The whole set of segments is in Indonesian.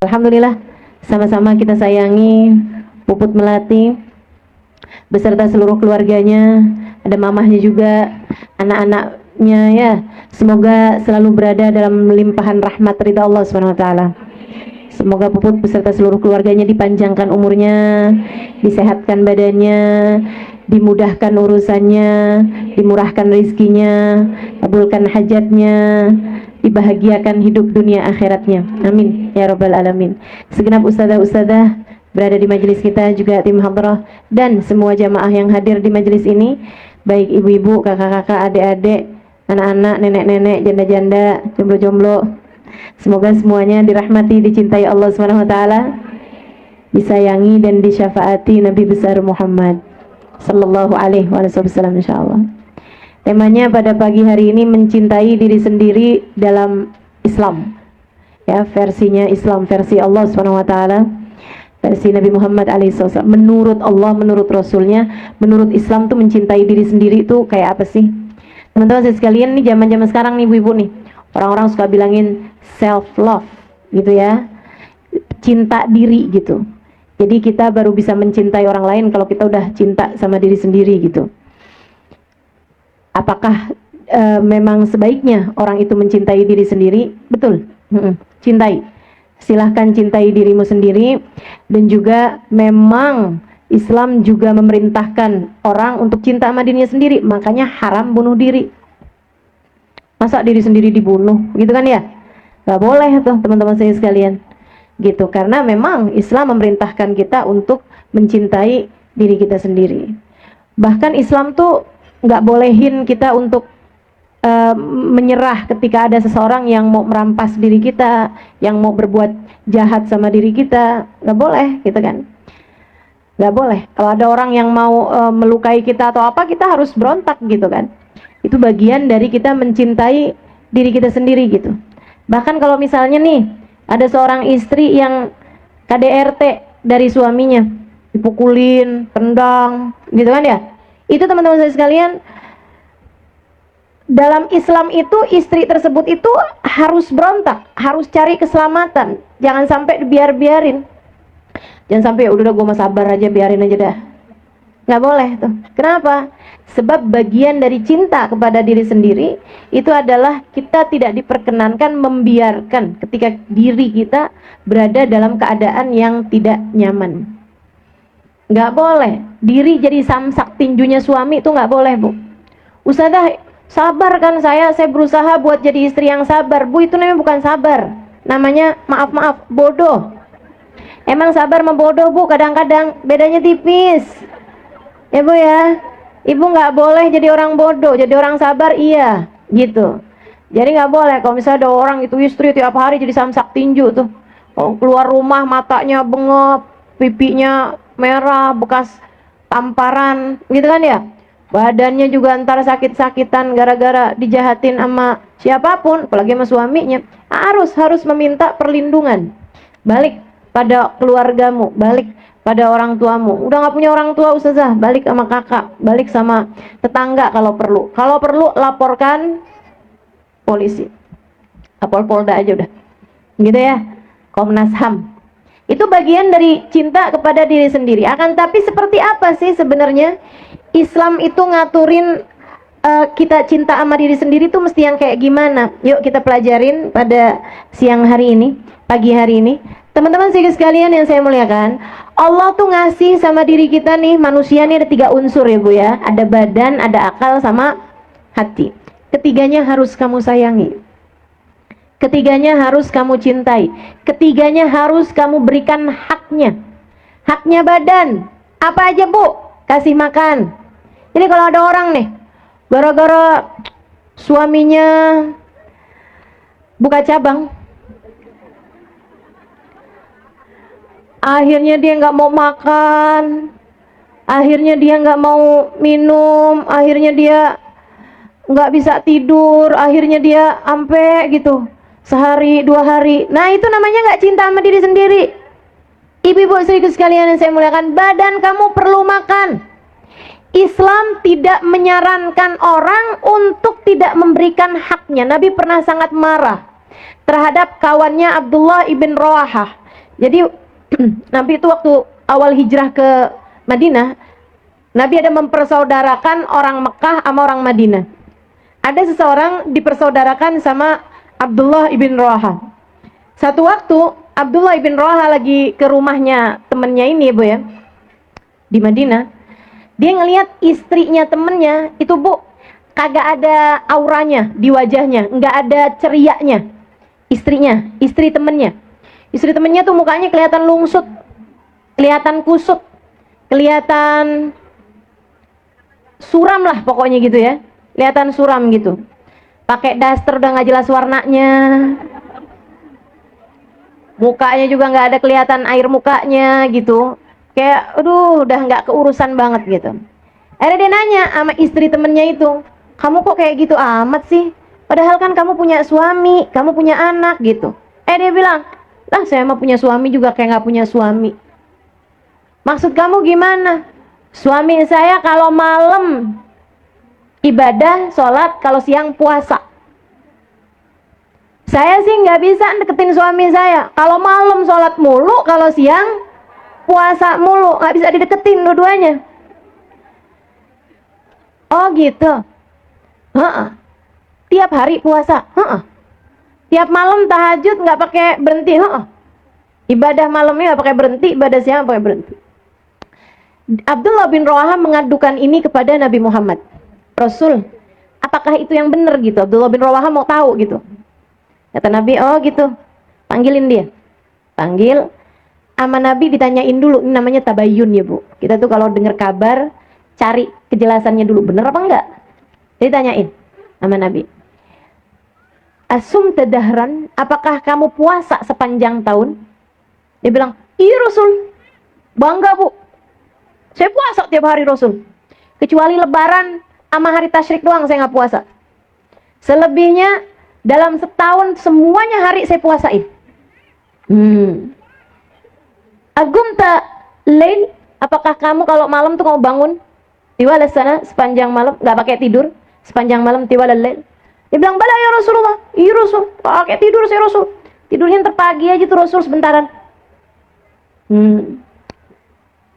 Alhamdulillah, sama-sama kita sayangi Puput Melati beserta seluruh keluarganya, ada mamahnya juga, anak-anaknya ya. Semoga selalu berada dalam limpahan rahmat ridha Allah SWT. Semoga Puput beserta seluruh keluarganya dipanjangkan umurnya, disehatkan badannya, dimudahkan urusannya, dimurahkan rezekinya, kabulkan hajatnya, dibahagiakan hidup dunia akhiratnya. Amin ya rabbal alamin. Segenap ustadzah-ustadzah berada di majelis kita, juga tim hadrah dan semua jamaah yang hadir di majelis ini, baik ibu-ibu, kakak-kakak, adik-adik, anak-anak, nenek-nenek, janda-janda, jomblo-jomblo. Semoga semuanya dirahmati, dicintai Allah SWT, disayangi dan disyafaati Nabi besar Muhammad sallallahu alaihi wasallam insyaallah. Temanya pada pagi hari ini mencintai diri sendiri dalam Islam. Ya, versinya Islam, versi Allah SWT, versi Nabi Muhammad SAW. Menurut Allah, menurut Rasulnya, menurut Islam tuh mencintai diri sendiri itu kayak apa sih? Teman-teman saya sekalian, nih zaman-zaman sekarang nih ibu-ibu nih, orang-orang suka bilangin self love gitu ya, cinta diri gitu. Jadi kita baru bisa mencintai orang lain kalau kita udah cinta sama diri sendiri gitu. Apakah memang sebaiknya orang itu mencintai diri sendiri? Betul, cintai. Silahkan cintai dirimu sendiri. Dan juga memang Islam juga memerintahkan orang untuk cinta sama dirinya sendiri. Makanya haram bunuh diri. Masa diri sendiri dibunuh gitu kan ya? Gak boleh tuh teman-teman saya sekalian gitu, karena memang Islam memerintahkan kita untuk mencintai diri kita sendiri. Bahkan Islam tuh gak bolehin kita untuk menyerah ketika ada seseorang yang mau merampas diri kita, yang mau berbuat jahat sama diri kita. Gak boleh gitu kan, gak boleh. Kalau ada orang yang mau melukai kita atau apa, kita harus berontak gitu kan. Itu bagian dari kita mencintai diri kita sendiri gitu. Bahkan kalau misalnya nih ada seorang istri yang KDRT dari suaminya, dipukulin, tendang gitu kan ya, itu teman-teman saya sekalian, dalam Islam itu istri tersebut itu harus berontak, harus cari keselamatan, jangan sampai dibiarin. Jangan sampai udah gue mah sabar aja, biarin aja dah. Nggak boleh tuh. Kenapa? Sebab bagian dari cinta kepada diri sendiri itu adalah kita tidak diperkenankan membiarkan ketika diri kita berada dalam keadaan yang tidak nyaman. Nggak boleh diri jadi samsak tinjunya suami, itu nggak boleh bu. Ustadzah, sabar kan saya berusaha buat jadi istri yang sabar. Bu, itu namanya bukan sabar, namanya maaf bodoh. Emang sabar sama bodoh bu kadang-kadang bedanya tipis ya bu ya. Ibu nggak boleh jadi orang bodoh, jadi orang sabar iya gitu. Jadi nggak boleh kalau misalnya ada orang itu istri tiap hari jadi samsak tinju tuh, keluar rumah matanya bengep, pipinya merah bekas tamparan gitu kan ya, badannya juga antara sakit-sakitan gara-gara dijahatin sama siapapun, apalagi sama suaminya. Harus meminta perlindungan, balik pada keluargamu, balik pada orang tuamu. Udah nggak punya orang tua ustazah, balik sama kakak, balik sama tetangga kalau perlu laporkan polisi, Polda aja udah gitu ya, Komnas HAM. Itu bagian dari cinta kepada diri sendiri. Akan tapi seperti apa sih sebenarnya Islam itu ngaturin kita cinta sama diri sendiri tuh mesti yang kayak gimana? Yuk kita pelajarin pada siang hari ini, pagi hari ini. Teman-teman sekalian yang saya muliakan, Allah tuh ngasih sama diri kita nih, manusia nih ada 3 unsur ya bu ya. Ada badan, ada akal, sama hati. Ketiganya harus kamu sayangi, ketiganya harus kamu cintai, ketiganya harus kamu berikan haknya. Haknya badan apa aja bu? Kasih makan. Jadi kalau ada orang nih gara-gara suaminya buka cabang, akhirnya dia nggak mau makan, akhirnya dia nggak mau minum, akhirnya dia nggak bisa tidur, akhirnya dia ampe gitu sehari 2 hari. Nah itu namanya nggak cinta sama diri sendiri. Ibu-ibu sekalian yang saya muliakan, badan kamu perlu makan. Islam tidak menyarankan orang untuk tidak memberikan haknya. Nabi pernah sangat marah terhadap kawannya Abdullah ibn Rawahah. Jadi Nabi itu waktu awal hijrah ke Madinah, Nabi ada mempersaudarakan orang Mekah sama orang Madinah. Ada seseorang dipersaudarakan sama Abdullah ibn Rawaha. Satu waktu Abdullah ibn Rawaha lagi ke rumahnya temennya ini, Bu ya, di Madinah. Dia ngelihat istrinya temennya itu, Bu, kagak ada auranya di wajahnya, nggak ada cerianya. Istri temennya. Istri temennya tuh mukanya kelihatan lungsut, kelihatan kusut, kelihatan suram lah pokoknya gitu ya. Kelihatan suram gitu. Pakai daster udah nggak jelas warnanya. Mukanya juga nggak ada kelihatan air mukanya gitu. Kayak aduh udah nggak keurusan banget gitu. Akhirnya dia nanya sama istri temennya itu, "Kamu kok kayak gitu amat sih? Padahal kan kamu punya suami, kamu punya anak gitu." Dia bilang, "Lah saya mah punya suami juga kayak nggak punya suami." "Maksud kamu gimana?" "Suami saya kalau malam ibadah, sholat, kalau siang puasa. Saya sih nggak bisa deketin suami saya. Kalau malam sholat mulu, kalau siang puasa mulu, nggak bisa dideketin dua-duanya." "Oh gitu." "Tiap hari puasa?" "Tiap malam tahajud nggak pakai berhenti?" "Ibadah malamnya nggak pakai berhenti, ibadah siang pakai berhenti." Abdullah bin Rawaha mengadukan ini kepada Nabi Muhammad. "Rasul, apakah itu yang benar gitu?" Abdullah bin Rawaha mau tahu gitu. Kata Nabi, "Oh gitu, panggilin dia." Panggil, sama Nabi ditanyain dulu, ini namanya tabayun ya Bu. Kita tuh kalau dengar kabar, cari kejelasannya dulu, bener apa enggak. Jadi tanyain sama Nabi, "Asum tadahran, apakah kamu puasa sepanjang tahun?" Dia bilang, "Iya Rasul." "Bangga Bu, saya puasa tiap hari Rasul. Kecuali lebaran sama hari tasyrik doang saya nggak puasa. Selebihnya dalam setahun semuanya hari saya puasain." "Agumta lail, apakah kamu kalau malam tuh kamu bangun tiwala sana sepanjang malam, nggak pakai tidur sepanjang malam tiwala lail?" Dia bilang, "Bala ya Rasulullah." "Iya Rasul, pakai tidur saya Rasul. Tidurnya ntar pagi aja tuh Rasul sebentaran."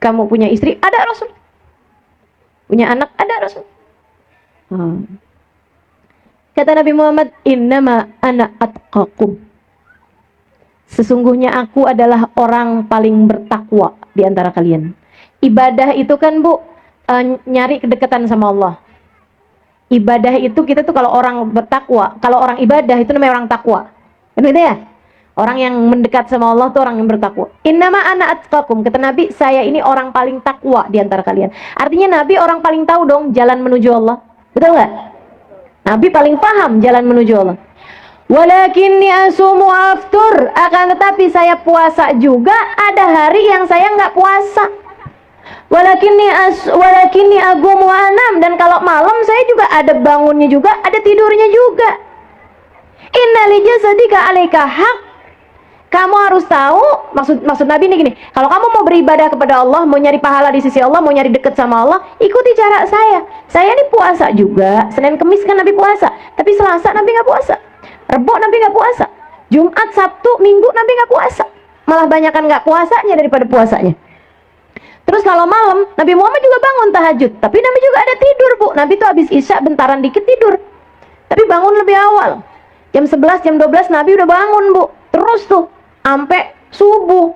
"Kamu punya istri?" "Ada Rasul." "Punya anak?" "Ada Rasul." Kata Nabi Muhammad, "Innama ana atqakum." Sesungguhnya aku adalah orang paling bertakwa di antara kalian. Ibadah itu kan Bu, nyari kedekatan sama Allah. Ibadah itu kita tuh kalau orang bertakwa, kalau orang ibadah itu namanya orang takwa. Kan gitu ya? Orang yang mendekat sama Allah tuh orang yang bertakwa. "Innama ana atqakum." Kata Nabi, saya ini orang paling takwa di antara kalian. Artinya Nabi orang paling tahu dong jalan menuju Allah. Betul nggak? Nabi paling paham jalan menuju Allah. "Walakinni asumu aftur." Akan tetapi saya puasa juga, ada hari yang saya nggak puasa. Walakinni agumu anam, dan kalau malam saya juga ada bangunnya juga, ada tidurnya juga. "Inna li jasadika 'alaika haq." Kamu harus tahu, maksud Nabi ini gini, kalau kamu mau beribadah kepada Allah, mau nyari pahala di sisi Allah, mau nyari deket sama Allah, ikuti cara saya. Saya ini puasa juga, Senin Kemis kan Nabi puasa, tapi Selasa Nabi nggak puasa, Rebo Nabi nggak puasa, Jumat, Sabtu, Minggu Nabi nggak puasa. Malah banyakan nggak puasanya daripada puasanya. Terus kalau malam, Nabi Muhammad juga bangun tahajud, tapi Nabi juga ada tidur Bu. Nabi tuh habis Isya bentaran dikit tidur, tapi bangun lebih awal. Jam 11, jam 12 Nabi udah bangun Bu. Terus tuh sampai subuh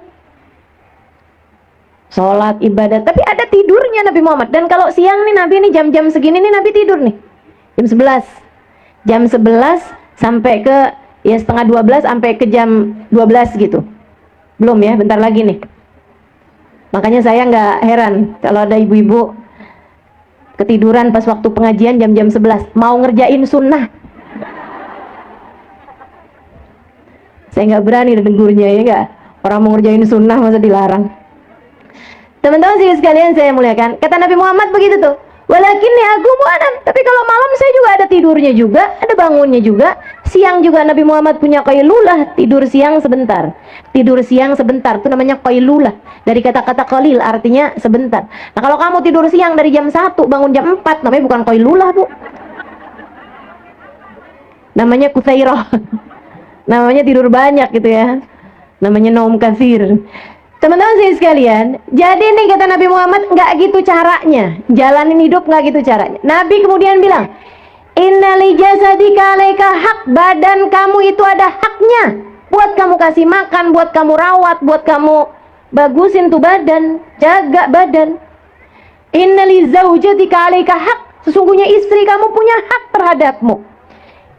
sholat ibadah, tapi ada tidurnya Nabi Muhammad. Dan kalau siang nih Nabi nih jam-jam segini nih Nabi tidur nih jam 11 sampai ke ya setengah 12 sampai ke jam 12 gitu. Belum ya, bentar lagi nih. Makanya saya nggak heran kalau ada ibu-ibu ketiduran pas waktu pengajian jam-jam 11 mau ngerjain sunnah. Saya nggak berani negurnya, ya nggak. Orang mau ngerjain sunnah masa dilarang. Teman-teman sih sekalian saya muliakan, kata Nabi Muhammad begitu tuh, "Walakinni agumu anam." Tapi kalau malam saya juga ada tidurnya juga, ada bangunnya juga. Siang juga Nabi Muhammad punya qailulah, tidur siang sebentar. Tidur siang sebentar itu namanya qailulah. Dari kata-kata qalil artinya sebentar. Nah kalau kamu tidur siang dari jam 1 bangun jam 4, namanya bukan qailulah Bu, namanya kusairah. Namanya tidur banyak gitu ya. namanya naum katsir. Teman-teman sih sekalian, jadi nih kata Nabi Muhammad, nggak gitu caranya, jalanin hidup nggak gitu caranya. Nabi kemudian bilang, innali jasadika alaika hak, badan kamu itu ada haknya, buat kamu kasih makan, buat kamu rawat, buat kamu bagusin tuh badan, jaga badan. Innali zaujatika alaika hak, sesungguhnya istri kamu punya hak terhadapmu.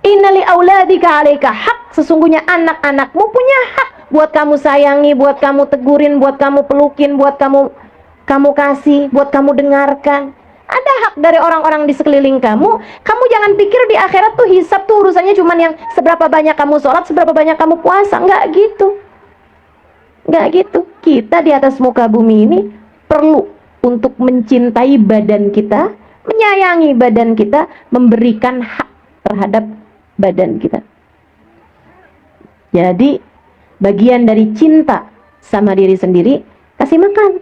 Innali auladika alaika hak, sesungguhnya anak-anakmu punya hak buat kamu sayangi, buat kamu tegurin, buat kamu pelukin, buat kamu kasih, buat kamu dengarkan. Ada hak dari orang-orang di sekeliling kamu. Kamu jangan pikir di akhirat tuh hisab tuh urusannya cuman yang seberapa banyak kamu sholat, seberapa banyak kamu puasa. Enggak gitu. Enggak gitu. Kita di atas muka bumi ini perlu untuk mencintai badan kita, menyayangi badan kita, memberikan hak terhadap badan kita. Jadi bagian dari cinta sama diri sendiri, kasih makan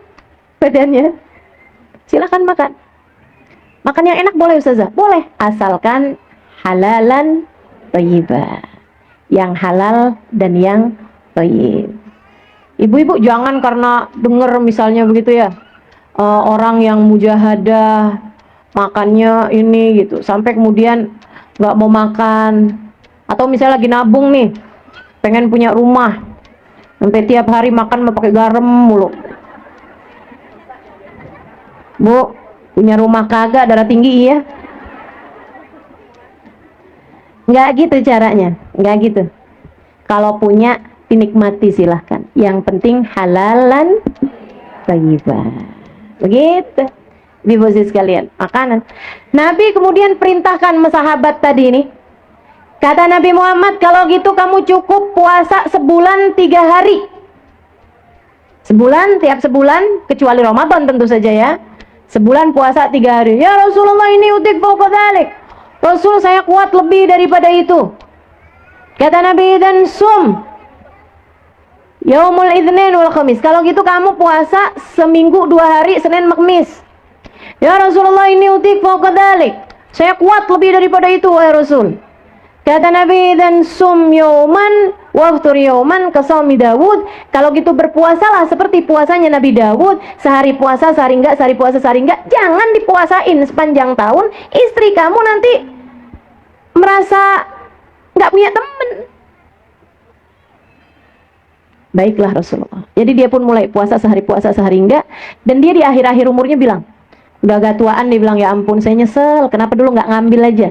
badannya. Silakan makan. Makan yang enak boleh Ustazah? Boleh, asalkan halalan thayyibah. Yang halal dan yang thayyib. Ibu-ibu jangan karena dengar misalnya begitu ya, orang yang mujahadah makannya ini gitu, sampai kemudian nggak mau makan. Atau misalnya lagi nabung nih, pengen punya rumah, sampai tiap hari makan mau pakai garam mulu. Bu, punya rumah kagak, darah tinggi iya? Nggak gitu caranya, nggak gitu. Kalau punya dinikmati silahkan. Yang penting halalan thayyibah. Begitu. Ibu sekalian, makanan. Nabi kemudian perintahkan sahabat tadi ini. Kata Nabi Muhammad, kalau gitu kamu cukup puasa sebulan 3 hari. Sebulan, tiap sebulan, kecuali Ramadan tentu saja ya. Sebulan puasa 3 hari. Ya Rasulullah, ini utik fauqa dzalik. Rasul, saya kuat lebih daripada itu. Kata Nabi, dan sum yaumul itsnin wal khamis. Kalau gitu kamu puasa seminggu 2 hari, Senin Kamis. Ya Rasulullah, ini utik fauqa dzalik. Saya kuat lebih daripada itu wahai Rasul. Kata Nabi, dan sum yauman waftur yauman kasawmi Dawud. Kalau gitu berpuasalah seperti puasanya Nabi Dawud, sehari puasa sehari enggak, sehari puasa sehari enggak. Jangan dipuasain sepanjang tahun, istri kamu nanti merasa enggak punya temen. Baiklah Rasulullah. Jadi dia pun mulai puasa sehari enggak, dan dia di akhir-akhir umurnya bilang, udah agak tuaan, dia bilang, ya ampun saya nyesel, kenapa dulu nggak ngambil aja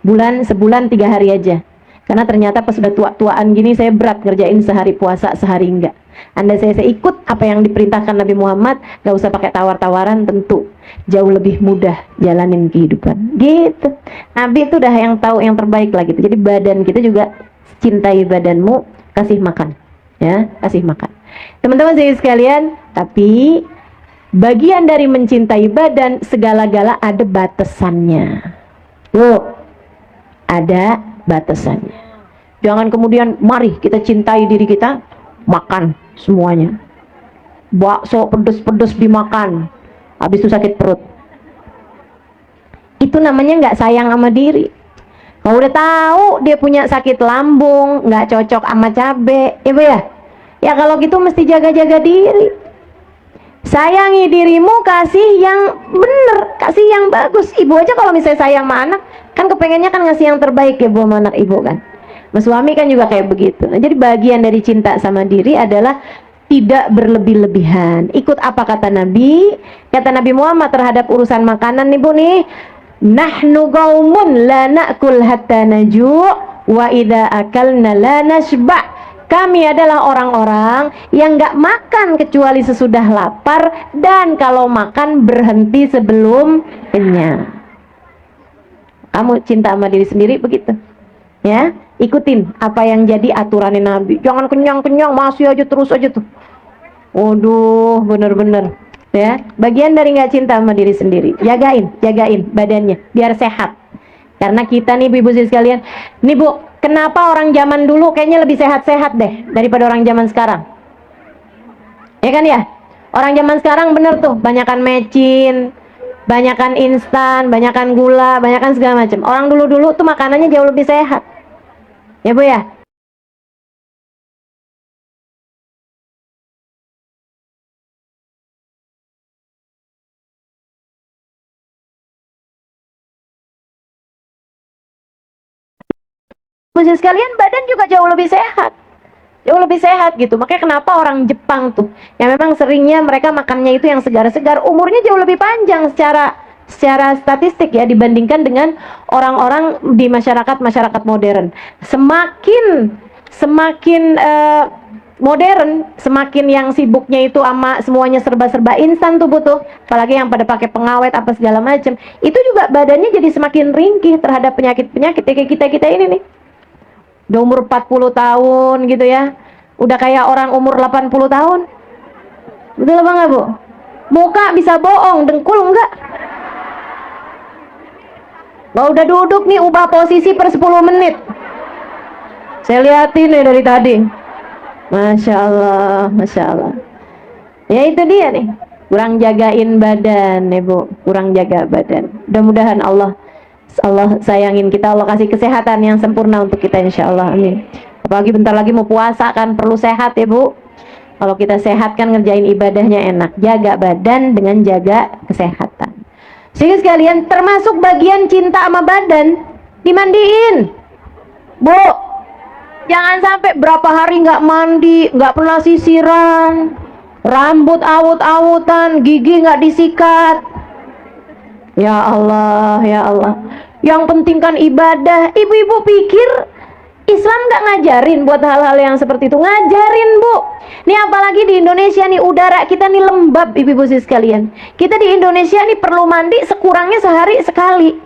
sebulan 3 hari aja, karena ternyata pas sudah tua-tuaan gini saya berat ngerjain sehari puasa sehari enggak. Anda saya ikut apa yang diperintahkan Nabi Muhammad, nggak usah pakai tawar-tawaran, tentu jauh lebih mudah jalanin kehidupan gitu. Nabi itu udah yang tahu yang terbaik lah gitu. Jadi badan kita juga, cintai badanmu, kasih makan ya, kasih makan. Teman-teman saya sekalian, tapi bagian dari mencintai badan, segala-gala ada batasannya. Loh, ada batasannya. Jangan kemudian mari kita cintai diri kita, makan semuanya. Bakso pedes-pedes dimakan, habis itu sakit perut. Itu namanya nggak sayang sama diri. Kalau udah tahu dia punya sakit lambung, nggak cocok sama cabe, ibu ya. Ya kalau gitu mesti jaga-jaga diri. Sayangi dirimu, kasih yang bener, kasih yang bagus. Ibu aja kalau misalnya sayang sama anak, kan kepengennya kan ngasih yang terbaik ya bu sama anak ibu kan. Mas suami kan juga kayak begitu. Nah, jadi bagian dari cinta sama diri adalah tidak berlebih-lebihan. Ikut apa kata Nabi? Kata Nabi Muhammad terhadap urusan makanan nih bu nih, nahnu qaumun la na'kul hatta naju' wa idza akalna la nashba'. Kami adalah orang-orang yang gak makan kecuali sesudah lapar, dan kalau makan berhenti sebelum kenyang. Kamu cinta sama diri sendiri begitu ya, ikutin apa yang jadi aturannya Nabi. Jangan kenyang-kenyang masih aja terus aja tuh. Waduh, bener-bener ya. Bagian dari gak cinta sama diri sendiri, jagain badannya biar sehat. Karena kita nih ibu-ibu sekalian, nih bu, kenapa orang zaman dulu kayaknya lebih sehat-sehat deh daripada orang zaman sekarang? Ya kan ya? Orang zaman sekarang bener tuh, banyakan mecin, banyakan instan, banyakan gula, banyakan segala macam. Orang dulu-dulu tuh makanannya jauh lebih sehat. Ya bu ya? Khusus sekalian, badan juga jauh lebih sehat. Jauh lebih sehat gitu. Makanya kenapa orang Jepang tuh, yang memang seringnya mereka makannya itu yang segar-segar, umurnya jauh lebih panjang secara statistik ya, dibandingkan dengan orang-orang di masyarakat modern. Semakin modern, semakin yang sibuknya itu sama semuanya serba-serba instan tuh butuh, apalagi yang pada pakai pengawet apa segala macam, itu juga badannya jadi semakin ringkih terhadap penyakit-penyakit kayak kita ini nih. Udah umur 40 tahun gitu ya, udah kayak orang umur 80 tahun. Betul apa enggak, Bu? Muka bisa bohong, dengkul enggak? Bah, udah duduk nih, ubah posisi per 10 menit. Saya liatin nih dari tadi. Masya Allah, Masya Allah. Ya itu dia nih, kurang jagain badan nih Bu, kurang jaga badan. Mudah-mudahan Allah sayangin kita, Allah kasih kesehatan yang sempurna untuk kita insya Allah, amin. Apalagi bentar lagi mau puasa kan, perlu sehat ya Bu. Kalau kita sehat kan ngerjain ibadahnya enak. Jaga badan dengan jaga kesehatan. Sehingga sekalian, termasuk bagian cinta sama badan, dimandiin Bu. Jangan sampai berapa hari nggak mandi, nggak pernah sisiran, rambut awut-awutan, gigi nggak disikat. Ya Allah, ya Allah. Yang penting kan ibadah. Ibu-ibu pikir Islam nggak ngajarin buat hal-hal yang seperti itu? Ngajarin Bu. Nih apalagi di Indonesia nih, udara kita nih lembab ibu-ibu sekalian. Kita di Indonesia nih perlu mandi sekurangnya sehari sekali.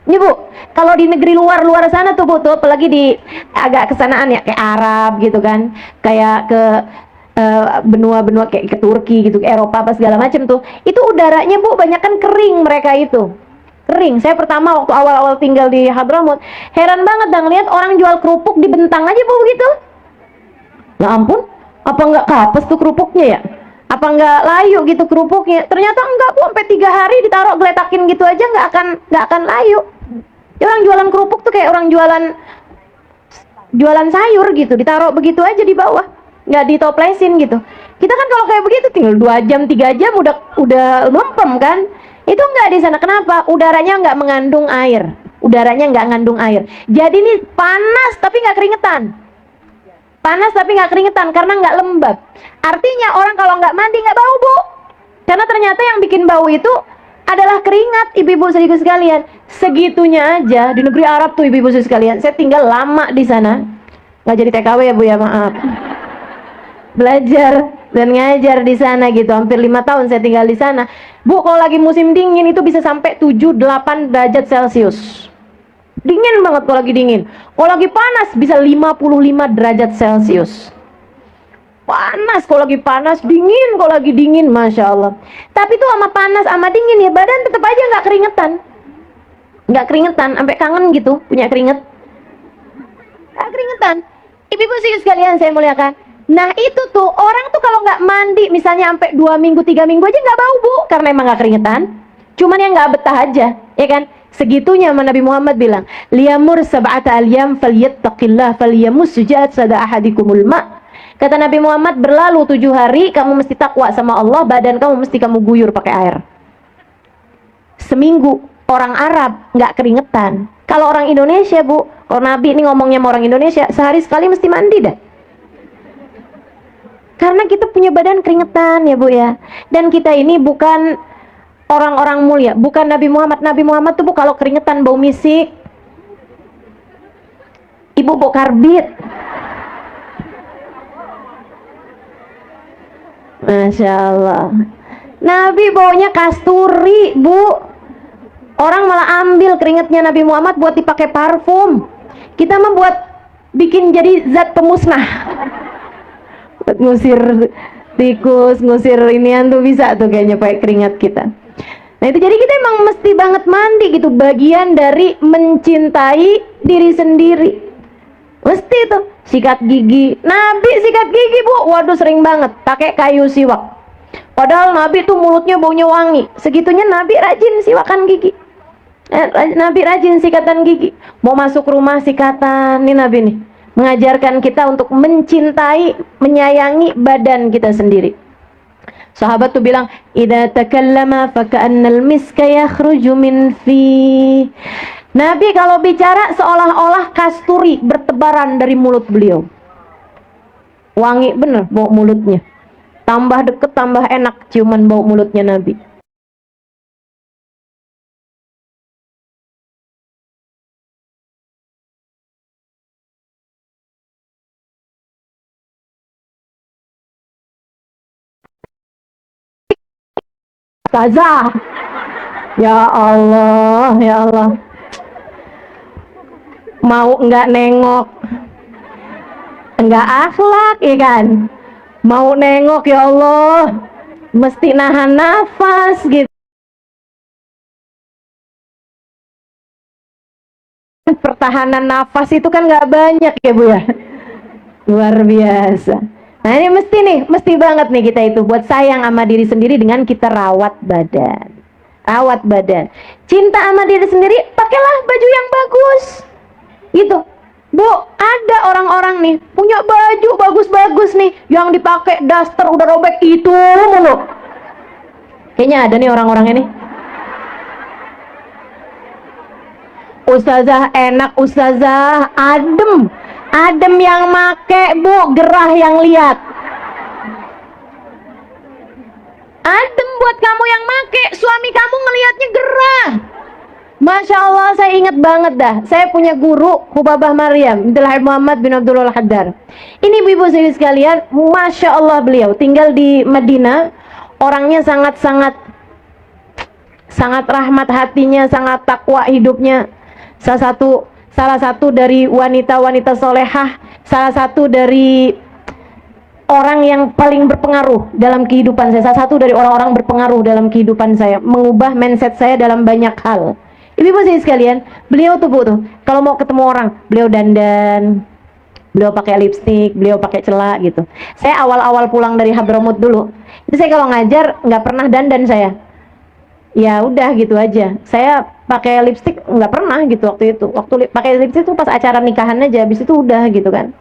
Nih Bu, kalau di negeri luar sana tuh Bu, tuh apalagi di agak kesanaan ya, kayak Arab gitu kan, kayak ke benua-benua kayak ke Turki gitu, ke Eropa apa segala macam tuh, itu udaranya Bu banyak kan kering, mereka itu kering. Saya pertama waktu awal-awal tinggal di Hadramut, heran banget dan lihat orang jual kerupuk di Bentang aja Bu begitu. Ya ampun, apa nggak kapes tuh kerupuknya ya? Apa nggak layu gitu kerupuknya? Ternyata enggak Bu, sampai 3 hari ditaruh geletakin gitu aja nggak akan layu. Ya, orang jualan kerupuk tuh kayak orang jualan sayur gitu, ditaruh begitu aja di bawah, nggak ditoplesin gitu. Kita kan kalau kayak begitu tinggal 2 jam 3 jam udah lempem kan. Itu nggak di sana. Kenapa? Udaranya nggak mengandung air. Udaranya nggak ngandung air. Jadi ini panas tapi nggak keringetan. Panas tapi nggak keringetan karena nggak lembab. Artinya orang kalau nggak mandi nggak bau Bu. Karena ternyata yang bikin bau itu adalah keringat, ibu-ibu sekalian. Segitunya aja di negeri Arab tuh ibu-ibu sekalian. Saya tinggal lama di sana. Nggak jadi TKW ya Bu ya, maaf. Belajar dan ngajar di sana gitu, hampir 5 tahun saya tinggal di sana Bu. Kalau lagi musim dingin itu bisa sampai 7-8 derajat Celcius, dingin banget kalau lagi dingin. Kalau lagi panas bisa 55 derajat Celcius. Panas kalau lagi panas, dingin kalau lagi dingin, Masya Allah. Tapi tuh sama panas sama dingin ya, badan tetap aja nggak keringetan, sampai kangen gitu punya keringet. Nggak keringetan. Ibu-ibu sekalian saya muliakan. Nah itu tuh orang tuh kalau nggak mandi misalnya sampai 2 minggu 3 minggu aja nggak bau Bu, karena emang nggak keringetan. Cuman yang nggak betah aja, ya kan? Segitunya Nabi Muhammad bilang, liyamur sab'ata alyam falyattaqillah falyamus sujat sada ahadikumul ma. Kata Nabi Muhammad, berlalu 7 hari kamu mesti takwa sama Allah, badan kamu mesti kamu guyur pakai air. Seminggu orang Arab nggak keringetan. Kalau orang Indonesia Bu, kalau Nabi ini ngomongnya sama orang Indonesia, sehari sekali mesti mandi dah. Karena kita punya badan keringetan ya Bu ya. Dan kita ini bukan orang-orang mulia, bukan Nabi Muhammad. Nabi Muhammad tuh Bu kalau keringetan bau misik. Ibu bau karbit. Masya Allah. Nabi baunya kasturi Bu. Orang malah ambil keringetnya Nabi Muhammad buat dipakai parfum. Kita mah buat bikin jadi zat pemusnah. Ngusir tikus, ngusir inian tuh bisa tuh kayaknya pakai keringat kita. Nah itu jadi kita emang mesti banget mandi gitu, bagian dari mencintai diri sendiri. Mesti tuh sikat gigi. Nabi sikat gigi Bu, waduh sering banget pakai kayu siwak. Padahal Nabi tuh mulutnya baunya wangi. Segitunya Nabi rajin siwakan gigi. Nabi rajin sikatan gigi. Mau masuk rumah sikatan nih Nabi nih. Mengajarkan kita untuk mencintai, menyayangi badan kita sendiri. Sahabat tuh bilang, "Idza takallama faka'annal miska yakhruju min fi." Nabi kalau bicara seolah-olah kasturi bertebaran dari mulut beliau. Wangi bener bau mulutnya. Tambah deket tambah enak ciuman bau mulutnya Nabi. Ustazah. Ya Allah, ya Allah. Mau nggak nengok, nggak akhlak, ya kan? Mau nengok, ya Allah, mesti nahan nafas gitu. Pertahanan nafas itu kan nggak banyak ya Bu ya. Luar biasa. Nah ini mesti banget nih kita itu buat sayang sama diri sendiri dengan kita rawat badan. Rawat badan. Cinta sama diri sendiri, pakailah baju yang bagus. Gitu. Bu, ada orang-orang nih punya baju bagus-bagus nih, yang dipakai daster udah robek itu mulu. Kayaknya ada nih orang-orang ini. Ustazah enak, ustazah adem. Adem yang make, Bu, gerah yang lihat. Adem buat kamu yang make, suami kamu ngelihatnya gerah. Masya Allah, saya ingat banget dah. Saya punya guru Hubabah Maryam Abdullah Muhammad bin Abdullah Al-Haddar. Ini ibu-ibu sekalian, Masya Allah beliau tinggal di Madinah. Orangnya sangat rahmat hatinya, sangat takwa hidupnya. Salah satu dari wanita-wanita solehah, salah satu dari orang yang paling berpengaruh dalam kehidupan saya, salah satu dari orang-orang berpengaruh dalam kehidupan saya, mengubah mindset saya dalam banyak hal. Ibu-ibu sekalian, beliau tuh Bu tuh, kalau mau ketemu orang, beliau dandan, beliau pakai lipstik, beliau pakai celak gitu. Saya awal-awal pulang dari Hadramut dulu, itu saya kalau ngajar nggak pernah dandan saya. Ya udah gitu aja. Saya pakai lipstik nggak pernah gitu waktu itu. Waktu pakai lipstik tuh pas acara nikahan aja, habis itu udah gitu kan.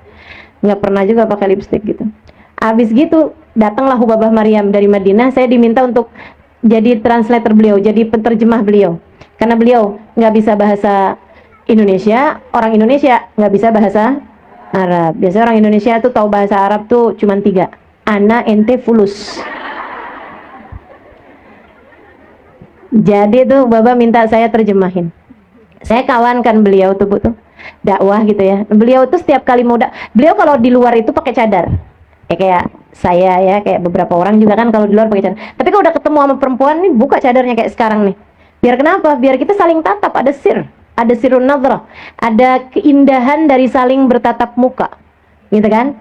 Nggak pernah juga pakai lipstik gitu. Habis gitu datanglah Hubabah Maryam dari Madinah. Saya diminta untuk jadi translator beliau, jadi penerjemah beliau. Karena beliau nggak bisa bahasa Indonesia, orang Indonesia nggak bisa bahasa Arab. Biasanya orang Indonesia tuh tahu bahasa Arab tuh cuma 3. Ana, ente, fulus. Jadi tuh Baba minta saya terjemahin. Saya kawankan beliau tuh Bu tuh dakwah gitu ya. Beliau tuh setiap kali mau beliau kalau di luar itu pakai cadar. Ya kayak saya ya, kayak beberapa orang juga kan kalau di luar pakai cadar. Tapi kalau udah ketemu sama perempuan nih buka cadarnya kayak sekarang nih. Biar kenapa? Biar kita saling tatap, ada sirun nadrah, ada keindahan dari saling bertatap muka. Gitu kan?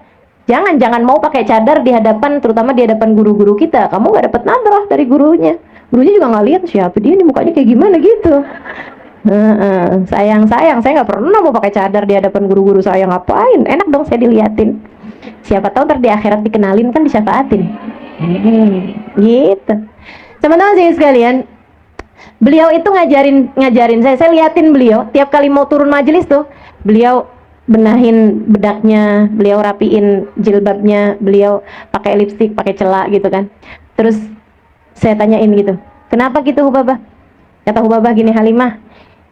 Jangan mau pakai cadar di hadapan, terutama di hadapan guru-guru kita. Kamu nggak dapat nadrah dari gurunya. Gurunya juga nggak lihat siapa dia nih, mukanya kayak gimana gitu. Sayang saya nggak pernah mau pakai cadar di hadapan guru-guru saya. Ngapain? Enak dong saya diliatin. Siapa tahu ntar di akhirat dikenalin kan, disyafaatin. Gitu. Teman-teman sih sekalian, beliau itu ngajarin saya liatin beliau tiap kali mau turun majelis tuh, beliau benahin bedaknya, beliau rapiin jilbabnya, beliau pakai lipstik, pakai celak gitu kan. Terus saya tanyain gitu, kenapa gitu Hubabah? Kata Hubabah gini, Halimah,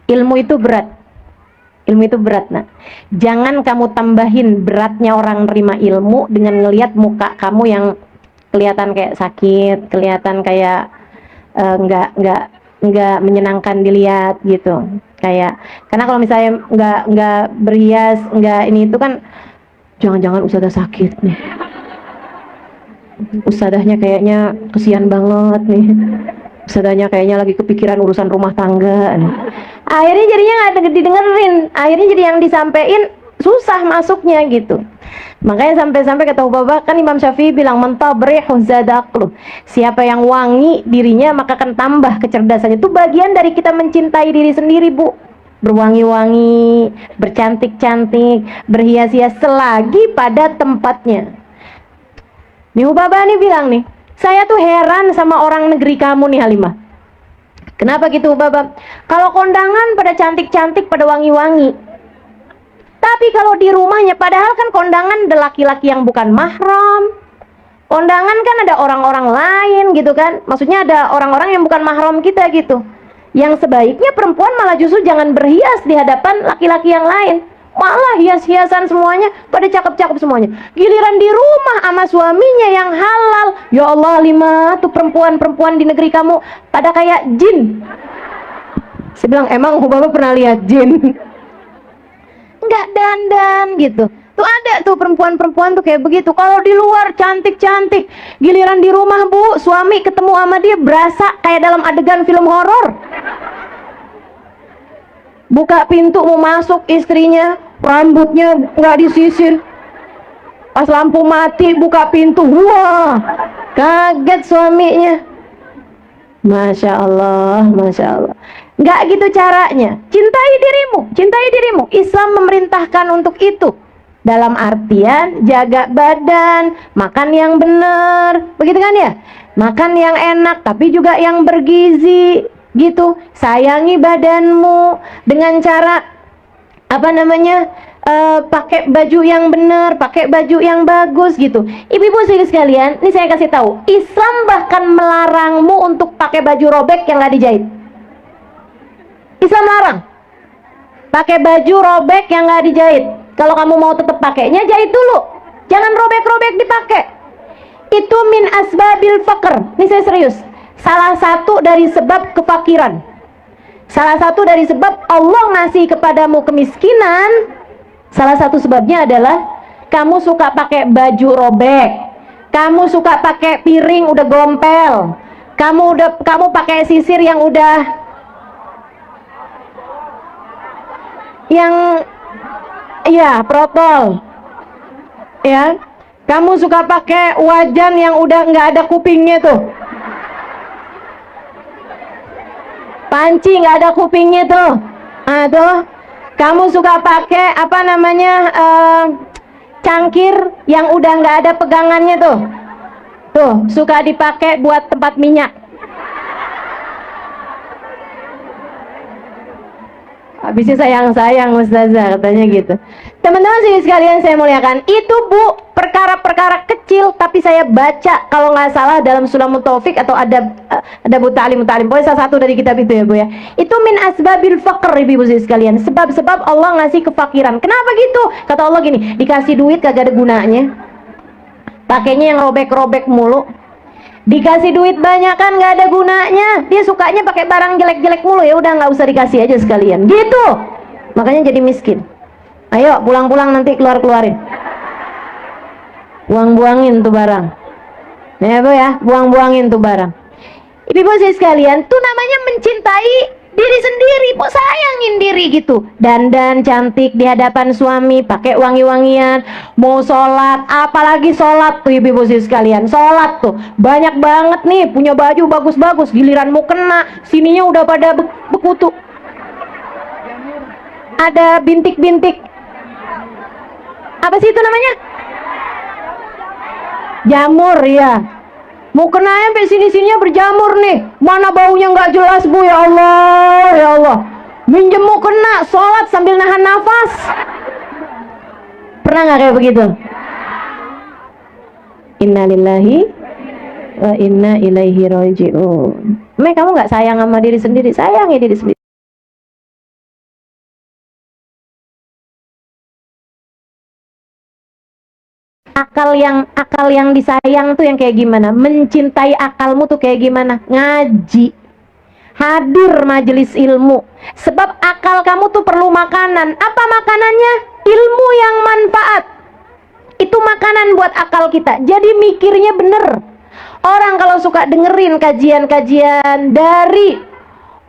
ilmu itu berat. Ilmu itu berat, nak. Jangan kamu tambahin beratnya orang nerima ilmu dengan ngelihat muka kamu yang kelihatan kayak sakit, kelihatan kayak nggak menyenangkan dilihat gitu. Kayak karena kalau misalnya nggak berhias, nggak ini itu kan, jangan-jangan ustadzah sakit nih. Ustadzahnya kayaknya kesian banget nih. Ustadzahnya kayaknya lagi kepikiran urusan rumah tangga nih. Akhirnya jadinya nggak didengerin. Akhirnya jadi yang disampaikan susah masuknya gitu. Makanya sampai-sampai kata Hubabah, kan Imam Syafi'i bilang mentabrihu zadaqlu. Siapa yang wangi dirinya maka akan tambah kecerdasannya. Itu bagian dari kita mencintai diri sendiri, Bu. Berwangi-wangi, bercantik-cantik, berhias-hias selagi pada tempatnya. Nih Hubabah nih bilang nih, saya tuh heran sama orang negeri kamu nih Halimah. Kenapa gitu Hubabah? Kalau kondangan pada cantik-cantik, pada wangi-wangi. Tapi kalau di rumahnya, padahal kan kondangan ada laki-laki yang bukan mahram. Kondangan kan ada orang-orang lain gitu kan. Maksudnya ada orang-orang yang bukan mahram kita gitu. Yang sebaiknya perempuan malah justru jangan berhias di hadapan laki-laki yang lain, malah hias-hiasan semuanya, pada cakep-cakep semuanya. Giliran di rumah sama suaminya yang halal, ya Allah, 5 tuh perempuan-perempuan di negeri kamu pada kayak jin. Saya bilang, emang Bapak pernah lihat jin? Nggak dandan gitu. Tuh ada tuh perempuan-perempuan tuh kayak begitu. Kalau di luar cantik-cantik, giliran di rumah Bu, suami ketemu sama dia berasa kayak dalam adegan film horor. Buka pintu mau masuk, istrinya rambutnya nggak disisir. Pas lampu mati buka pintu, wah, kaget suaminya. Masya Allah, Masya Allah. Nggak gitu caranya. Cintai dirimu, cintai dirimu. Islam memerintahkan untuk itu. Dalam artian jaga badan, makan yang benar, begitu kan ya? Makan yang enak, tapi juga yang bergizi, gitu. Sayangi badanmu dengan cara apa namanya? Pakai baju yang benar, pakai baju yang bagus, gitu. Ibu-ibu sekalian, ini saya kasih tahu, Islam bahkan melarangmu untuk pakai baju robek yang nggak dijahit. Islam larang pakai baju robek yang nggak dijahit. Kalau kamu mau tetap pakainya, jahit dulu, jangan robek-robek dipakai. Itu min asbabil faqr. Ini saya serius, salah satu dari sebab kefakiran, salah satu dari sebab Allah ngasih kepadamu kemiskinan. Salah satu sebabnya adalah kamu suka pakai baju robek, kamu suka pakai piring udah gompel, kamu pakai sisir yang udah iya protol, ya. Kamu suka pakai wajan yang udah nggak ada kupingnya tuh, panci nggak ada kupingnya tuh. Nah tuh, kamu suka pakai apa namanya, cangkir yang udah nggak ada pegangannya tuh. Tuh, suka dipakai buat tempat minyak. Habisnya sayang-sayang Ustazah, katanya gitu. Teman-teman sini sekalian saya muliakan, itu Bu, perkara-perkara kecil, tapi saya baca kalau nggak salah dalam Sulamut Taufik atau ada Bu Ta'lim, pokoknya salah satu dari kitab itu ya Bu ya. Itu min asbabil faqr, ibu-ibu sekalian, sebab-sebab Allah ngasih kefakiran. Kenapa gitu? Kata Allah gini, dikasih duit kagak ada gunanya, pakainya yang robek-robek mulu. Dikasih duit banyak kan nggak ada gunanya, dia sukanya pakai barang jelek-jelek mulu, ya udah nggak usah dikasih aja sekalian gitu, makanya jadi miskin. Ayo pulang-pulang nanti keluarin, buang-buangin tuh barang ya Bu ya, buang-buangin tuh barang. Ibu-ibu sekalian, tuh namanya mencintai diri sendiri, Bu, sayangin diri gitu. Dandan cantik di hadapan suami, pakai wangi-wangian, mau sholat, apalagi sholat tuh ibu-ibu sekalian, sholat tuh banyak banget nih punya baju bagus-bagus, giliran mau kena sininya udah pada bekutu, ada bintik-bintik, apa sih itu namanya, jamur ya. Mau kena sampai sini-sininya berjamur nih, mana baunya nggak jelas Bu, ya Allah, ya Allah. Minjem mau kena, sholat sambil nahan nafas. Pernah nggak kayak begitu? Innalillahi wa inna ilaihi raji'un. Kamu nggak sayang sama diri sendiri? Sayangi diri sendiri. Akal yang disayang tuh yang kayak gimana? Mencintai akalmu tuh kayak gimana? Ngaji, hadir majelis ilmu. Sebab akal kamu tuh perlu makanan. Apa makanannya? Ilmu yang manfaat. Itu makanan buat akal kita. Jadi mikirnya bener. Orang kalau suka dengerin kajian-kajian dari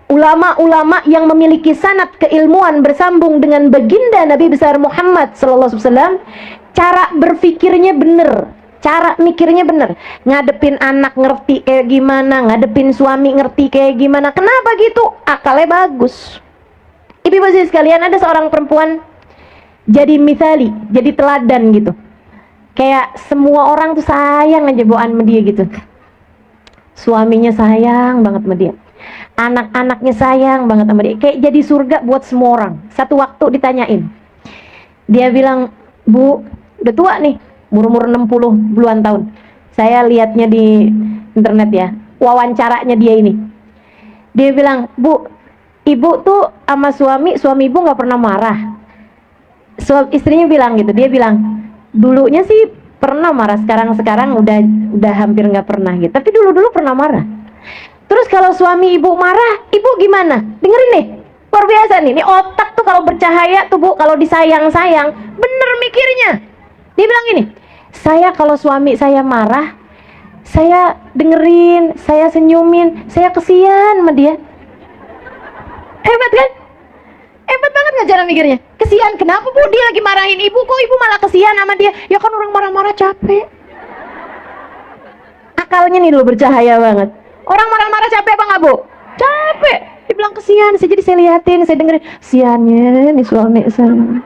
ulama-ulama yang memiliki sanad keilmuan bersambung dengan baginda Nabi besar Muhammad SAW, cara berpikirnya bener, cara mikirnya bener, ngadepin anak ngerti kayak gimana, ngadepin suami ngerti kayak gimana. Kenapa gitu? Akalnya bagus. Ibu-ibu sekalian, ada seorang perempuan jadi misali, jadi teladan gitu, kayak semua orang tuh sayang aja bawaan sama dia gitu. Suaminya sayang banget sama dia, anak-anaknya sayang banget sama dia, kayak jadi surga buat semua orang. Satu waktu ditanyain, dia bilang, Bu, udah tua nih, umur 60-an tahun. Saya lihatnya di internet ya, wawancaranya dia ini. Dia bilang, Bu, ibu tuh sama suami ibu nggak pernah marah. Istrinya bilang gitu, dia bilang dulunya sih pernah marah, sekarang udah hampir nggak pernah gitu, tapi dulu pernah marah. Terus kalau suami ibu marah, ibu gimana? Dengerin nih, luar biasa nih, ini otak tuh kalau bercahaya tuh Bu, kalau disayang-sayang, bener mikirnya. Dia bilang gini, saya kalau suami saya marah, saya dengerin, saya senyumin, saya kesian sama dia. Hebat kan? Hebat banget gak cara mikirnya? Kesian, kenapa Bu? Dia lagi marahin ibu, kok ibu malah kesian sama dia? Ya kan orang marah-marah capek. Akalnya nih dulu bercahaya banget. Orang marah-marah capek apa nggak Bu? Capek. Dia bilang kesian, jadi saya liatin, saya dengerin, kesiannya nih suami saya.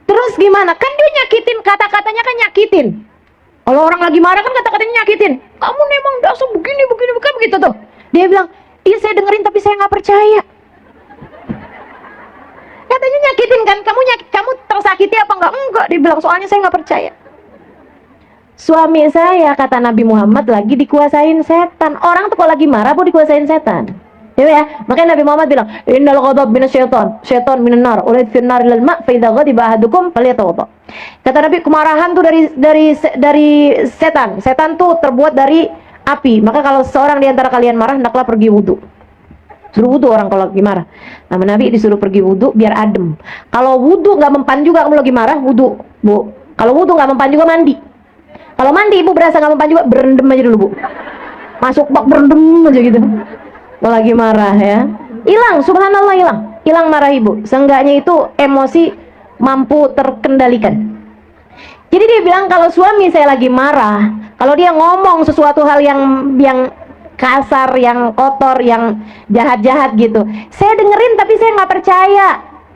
Terus gimana? Kan dia nyakitin, kata-katanya kan nyakitin. Kalau orang lagi marah kan kata-katanya nyakitin. Kamu memang dasar begini, bukan begitu tuh. Dia bilang, iya saya dengerin tapi saya nggak percaya. Katanya nyakitin kan, kamu tersakiti apa enggak? Enggak, dia bilang soalnya saya nggak percaya. Suami saya, kata Nabi Muhammad, lagi dikuasain setan. Orang tuh kalau lagi marah, dikuasain setan. Ya, makanya Nabi Muhammad bilang, innal ghadab minasyaitan, syaitan minan nar, ulid fin nar lil ma' fa idza ghadiba ahadukum falyatawadda. Kata Nabi, kemarahan tuh dari setan. Setan tuh terbuat dari api. Maka kalau seorang di antara kalian marah, hendaklah pergi wudu. Suruh wudu orang kalau lagi marah. Nama Nabi disuruh pergi wudu biar adem. Kalau wudu nggak mempan juga kamu lagi marah, wudu, Bu. Kalau wudu nggak mempan juga mandi. Kalau mandi ibu berasa nggak mempan juga, berendam aja dulu Bu. Masuk bak berendam aja gitu. Kalau lagi marah ya, hilang, subhanallah hilang marah ibu. Seenggaknya itu emosi mampu terkendalikan. Jadi dia bilang kalau suami saya lagi marah, kalau dia ngomong sesuatu hal yang kasar, yang kotor, yang jahat-jahat gitu, saya dengerin tapi saya nggak percaya.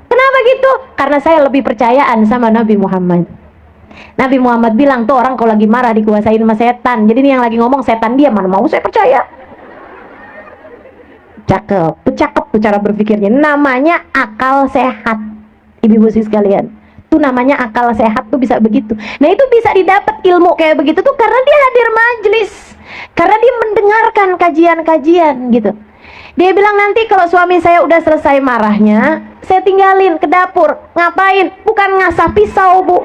Kenapa gitu? Karena saya lebih percayaan sama Nabi Muhammad. Nabi Muhammad bilang tuh orang kalau lagi marah dikuasain sama setan. Jadi ini yang lagi ngomong setan dia, mana mau saya percaya. Cakep tuh cara berpikirnya. Namanya akal sehat, ibu-ibu sekalian. Itu namanya akal sehat tuh bisa begitu. Nah itu bisa didapat ilmu kayak begitu tuh karena dia hadir majelis, karena dia mendengarkan kajian-kajian gitu. Dia bilang nanti kalau suami saya udah selesai marahnya, saya tinggalin ke dapur. Ngapain? Bukan ngasah pisau Bu,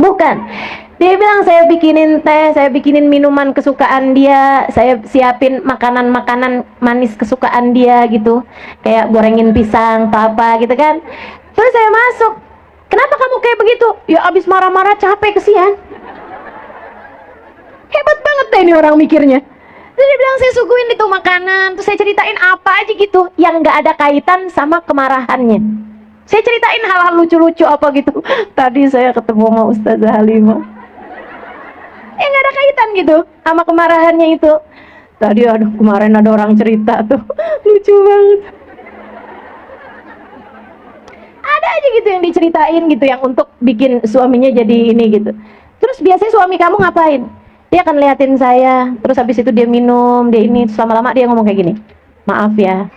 bukan. Dia bilang saya bikinin teh, saya bikinin minuman kesukaan dia, saya siapin makanan-makanan manis kesukaan dia gitu, kayak gorengin pisang atau apa gitu kan. Terus saya masuk, kenapa kamu kayak begitu? Ya abis marah-marah capek, kesian. Hebat banget deh ini orang mikirnya. Terus dia bilang saya suguhin itu makanan, terus saya ceritain apa aja gitu yang gak ada kaitan sama kemarahannya. Saya ceritain hal-hal lucu-lucu apa gitu. Tadi saya ketemu sama Ustazah Halimah, nggak ada kaitan gitu sama kemarahannya itu. Tadi aduh kemarin ada orang cerita tuh lucu banget. Ada aja gitu yang diceritain gitu yang untuk bikin suaminya jadi ini gitu. Terus biasanya suami kamu ngapain? Dia akan liatin saya, terus habis itu dia minum, dia ini, terus lama-lama dia ngomong kayak gini, maaf ya,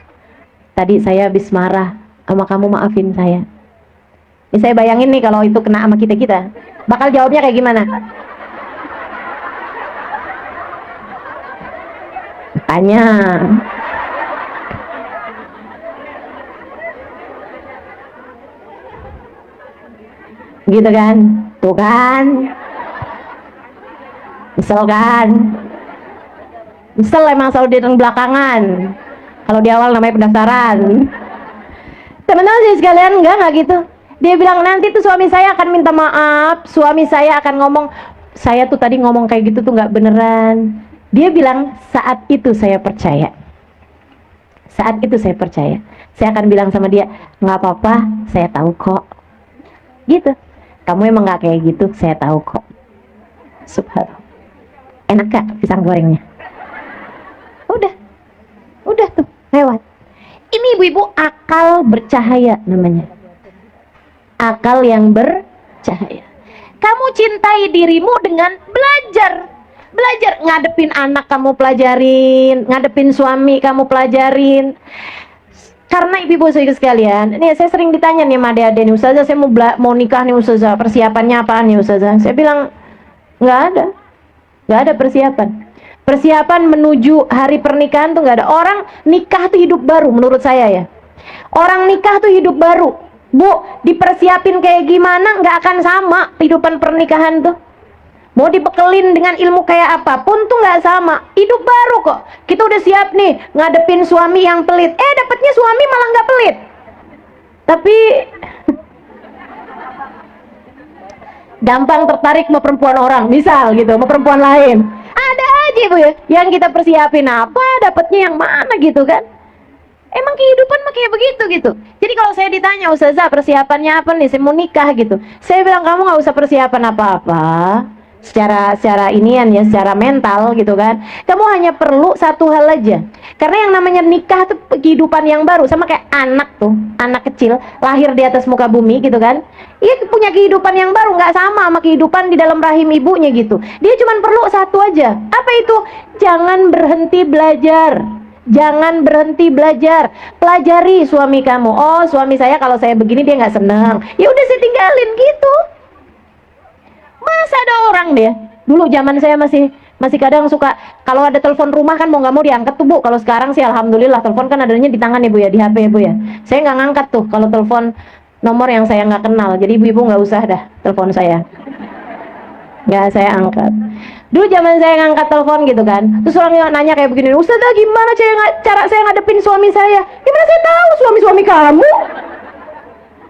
tadi saya habis marah sama kamu, maafin saya. Ini saya bayangin nih kalau itu kena sama kita bakal jawabnya kayak gimana? Tanya. Gitu kan? Tuh kan? Misal kan? Misal emang selalu datang belakangan. Kalau di awal namanya pendaftaran. Teman-teman sih sekalian, enggak gitu. Dia bilang nanti tuh suami saya akan minta maaf, suami saya akan ngomong, saya tuh tadi ngomong kayak gitu tuh nggak beneran. Dia bilang saat itu saya percaya. Saat itu saya percaya. Saya akan bilang sama dia, nggak apa-apa, saya tahu kok. Gitu. Kamu emang nggak kayak gitu, saya tahu kok. Subhanallah. Enak gak pisang gorengnya? Udah tuh lewat. Ini ibu-ibu akal bercahaya namanya. Akal yang bercahaya. Kamu cintai dirimu dengan belajar ngadepin anak kamu pelajarin, ngadepin suami kamu pelajarin. Karena ibu-ibu sekalian, ini saya sering ditanya nih sama adik-adik nih, Ustazah saya mau nikah nih Ustazah, persiapannya apaan nih Ustazah? Saya bilang nggak ada persiapan. Persiapan menuju hari pernikahan tuh nggak ada. Orang nikah tuh hidup baru menurut saya ya. Orang nikah tuh hidup baru. Bu, dipersiapin kayak gimana nggak akan sama kehidupan pernikahan tuh. Mau dibekelin dengan ilmu kayak apapun tuh nggak sama. Hidup baru kok. Kita udah siap nih ngadepin suami yang pelit. Dapetnya suami malah nggak pelit. Tapi gampang tertarik sama perempuan orang, misal gitu, sama perempuan lain. Ada aja Bu ya, yang kita persiapin apa, dapetnya yang mana gitu kan. Emang kehidupan mah kayak begitu gitu. Jadi kalau saya ditanya, Ustazah persiapannya apa nih, saya mau nikah gitu, saya bilang kamu nggak usah persiapan apa-apa. Secara inian ya, secara mental gitu kan. Kamu hanya perlu satu hal aja. Karena yang namanya nikah tuh kehidupan yang baru, sama kayak anak tuh, anak kecil lahir di atas muka bumi gitu kan. Ia punya kehidupan yang baru, nggak sama kehidupan di dalam rahim ibunya gitu. Dia cuma perlu satu aja. Apa itu? Jangan berhenti belajar. Jangan berhenti belajar. Pelajari suami kamu. Oh, suami saya kalau saya begini dia nggak senang. Ya udah saya tinggalin gitu. Masa ada orang dia. Dulu zaman saya masih kadang suka kalau ada telepon rumah kan mau nggak mau diangkat tuh Bu. Kalau sekarang sih alhamdulillah telepon kan adanya di tangan ya Bu ya, di HP ya Bu ya. Saya nggak ngangkat tuh kalau telepon nomor yang saya nggak kenal. Jadi ibu-ibu nggak usah dah telepon saya. Nggak saya angkat. Dulu zaman saya ngangkat telepon gitu kan, terus orang nanya kayak begini, Ustazah gimana cara saya ngadepin suami saya? Gimana saya tahu suami kamu?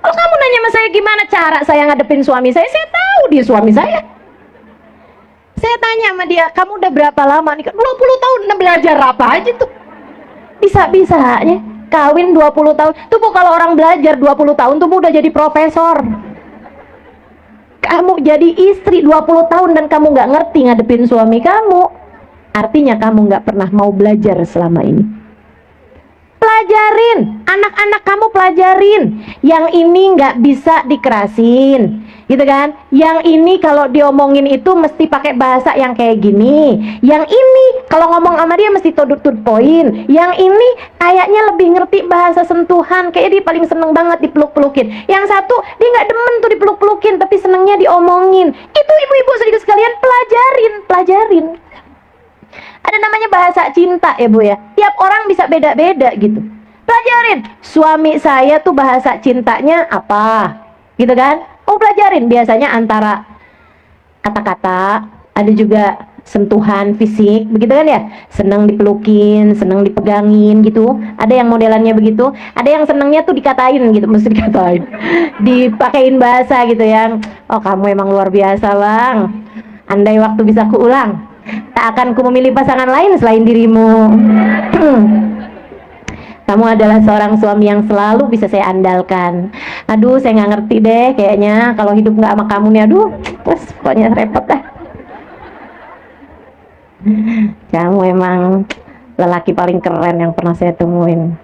Kalau kamu nanya sama saya gimana cara saya ngadepin suami saya tahu dia suami saya. Saya tanya sama dia, kamu udah berapa lama nih? 20 tahun. Nah, belajar apa aja tuh? Bisa-bisanya kawin 20 tahun. Tuh Bu, kalau orang belajar 20 tahun tuh Bu udah jadi profesor. Kamu jadi istri 20 tahun dan kamu nggak ngerti ngadepin suami kamu, artinya kamu nggak pernah mau belajar selama ini. Pelajarin, anak-anak kamu pelajarin. Yang ini nggak bisa dikerasin, gitu kan? Yang ini kalau diomongin itu mesti pakai bahasa yang kayak gini. Yang ini kalau ngomong sama dia mesti to the point. Yang ini kayaknya lebih ngerti bahasa sentuhan, kayak dia paling seneng banget dipeluk-pelukin. Yang satu dia nggak demen tuh dipeluk-pelukin, tapi senengnya diomongin. Itu ibu-ibu sedikit sekalian pelajarin. Ada namanya bahasa cinta ya Bu ya. Tiap orang bisa beda-beda gitu. Pelajarin, suami saya tuh bahasa cintanya apa, gitu kan? Oh pelajarin, biasanya antara kata-kata, ada juga sentuhan fisik, begitu kan ya? Seneng dipelukin, seneng dipegangin gitu. Ada yang modelannya begitu, ada yang senengnya tuh dikatain gitu, mesti dikatain, dipakein bahasa gitu ya. Oh kamu emang luar biasa Bang. Andai waktu bisa kuulang, tak akan ku memilih pasangan lain selain dirimu. Kamu adalah seorang suami yang selalu bisa saya andalkan. Aduh, saya nggak ngerti deh, kayaknya kalau hidup nggak sama kamu nih, aduh, terus pokoknya repot dah. Kamu emang lelaki paling keren yang pernah saya temuin.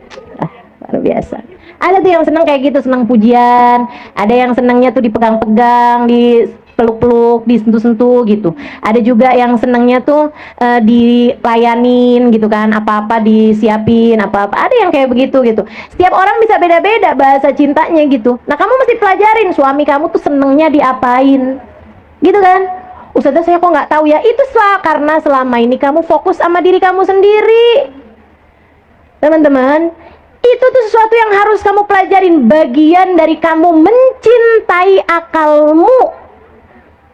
Luar biasa. Ada tuh yang seneng kayak gitu, seneng pujian. Ada yang senengnya tuh dipegang-pegang, peluk-peluk, disentuh-sentuh gitu. Ada juga yang senangnya tuh dilayanin gitu kan, apa-apa disiapin, apa-apa. Ada yang kayak begitu gitu. Setiap orang bisa beda-beda bahasa cintanya gitu. Nah, kamu mesti pelajarin suami kamu tuh senengnya diapain. Gitu kan? Ustazah saya kok nggak tahu ya. Itu karena selama ini kamu fokus sama diri kamu sendiri. Teman-teman, itu tuh sesuatu yang harus kamu pelajarin, bagian dari kamu mencintai akalmu.